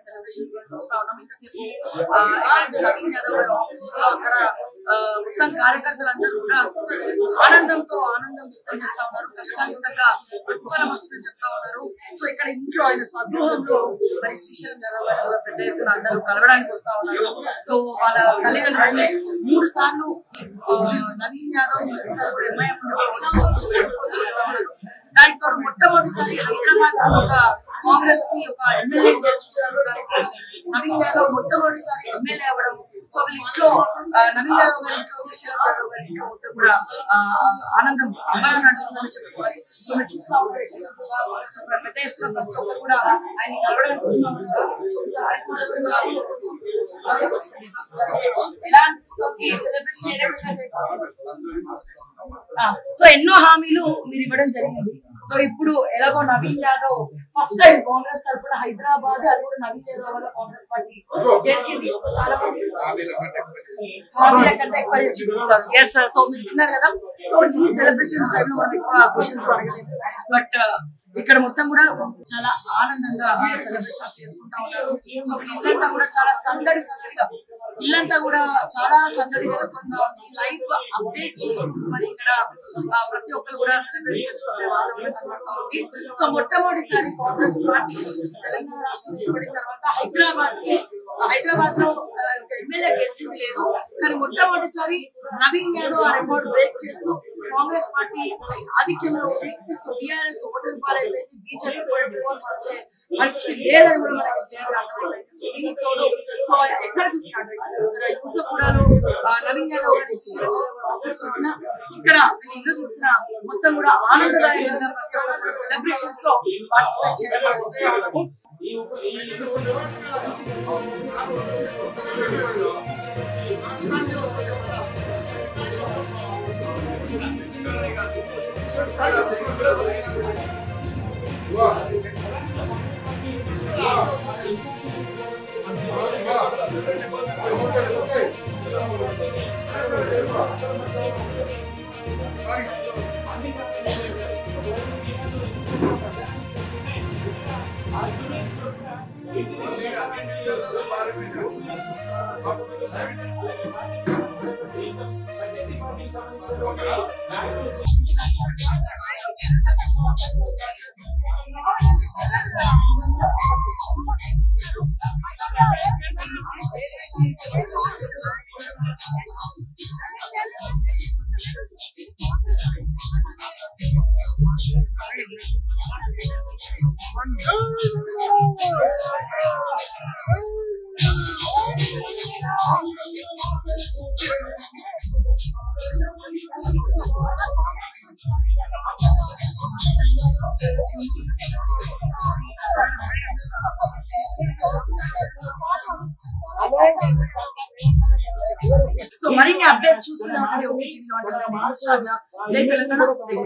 Celebrations చూస్తా ఉన్నాం. ఇంతసేపు ఎక్కడైతే నవీన్ యాదవ్ గారి ఆఫీస్ లో అక్కడ మొత్తం కార్యకర్తలందరూ కూడా ఆనందం వ్యక్తం చేస్తా ఉన్నారు. కష్టానికి తగ్గ ప్రతిఫలం వచ్చిందని చెప్తా ఉన్నారు. సో ఇక్కడ ఇంట్లో ఆయన స్వగృహంలో మరి శ్రీశైలం యాదవ్ గారు కూడా పెద్ద ఎత్తున అందరూ కలవడానికి వస్తా ఉన్నారు. సో వాళ్ళ తల్లిదండ్రులు 3 సార్లు నవీన్ యాదవ్ కూడా ఎంఐఎం వస్తా ఉన్నారు. దానితో మొట్టమొదటిసారి హైదరాబాద్ ఒక కాంగ్రెస్ కి ఒక ఎమ్మెల్యే గెలుచుకున్నారు. నవీన్ యాదవ్ మొట్టమొదటిసారి ఎమ్మెల్యే అవ్వడం. సో వీళ్ళ ఇంట్లో నవీన్ యాదవ్ గారి ఇంట్లో శ్రీశైలం యాదవ్ గారి ఇంట్లో మొత్తం కూడా ఆనందం అంబరాన్ని అంటుందని చెప్పుకోవాలి. సో మీరు చూస్తా ఉన్నారు పెద్ద ఎత్తున ప్రతి ఒక్కరు కూడా ఆయన కలవడానికి వస్తా ఉన్నారు. ఎలా అనిపిస్తుంది సెలబ్రేషన్? సో ఎన్నో హామీలు మీరు ఇవ్వడం జరిగింది. సో ఇప్పుడు ఎలాగో నవీన్ యాదవ్ ఫస్ట్ టైం కాంగ్రెస్ తరఫున హైదరాబాద్, అది కూడా నవీన్ యాదవ్ వల్ల కాంగ్రెస్ పార్టీ గెలిచింది. సో చాలా మంది హామీల కంటే ఎక్కువ చేసి చూపిస్తారు. Yes sir. సో మీరు విన్నారు కదా. సో ఈ సెలబ్రేషన్స్ టైంలో మనం ఎక్కువ క్వశ్చన్స్ అడగలేదు. బట్ ఇక్కడ మొత్తం కూడా చాలా ఆనందంగా సెలబ్రేషన్స్ చేసుకుంటా ఉన్నారు. సో ఇల్లంతా కూడా చాలా సందడిగా, ఇల్లంతా కూడా చాలా సందడిగా ఉంది. లైవ్ అప్డేట్స్ చూసుకుంటూ మరి ఇక్కడ ప్రతి ఒక్కరు కూడా సెలబ్రేట్ చేసుకునే వాతావరణం కనబడతా ఉంది. సో మొట్టమొదటిసారి కాంగ్రెస్ పార్టీ తెలంగాణ రాష్ట్రం ఏర్పడిన తర్వాత హైదరాబాద్ లో ఎమ్మెల్యే గెలిచింది లేదు. కానీ మొట్టమొదటిసారి నవీన్ యాదవ్ ఆ రికార్డ్ బ్రేక్ చేస్తూ కాంగ్రెస్ పార్టీ ఆధిక్యంలో ఉంది. సో టీఆర్ఎస్ ఓటు ఇవ్వాలైతే బీజేపీ కూడా డివోర్స్ వచ్చే పరిస్థితి లేదని కూడా మనకి క్లియర్ గా అర్థమైంది. సో దీనికి తోడు సో ఎక్కడ చూసినట్టు ఇక్కడ యూసఫ్గూడలో నవీన్ యాదవ్ గారి ఆఫీస్ చూసినా, ఇక్కడ ఇల్లు చూసినా మొత్తం కూడా ఆనందదాయకంగా ప్రతి ఒక్కరు సెలబ్రేషన్స్ లో పార్టిసిపేట్ చేయడం చూస్తా ఉన్నాము. సో మరిన్ని అప్డేట్స్ చూస్తున్నాం. జై తెలంగాణ, జై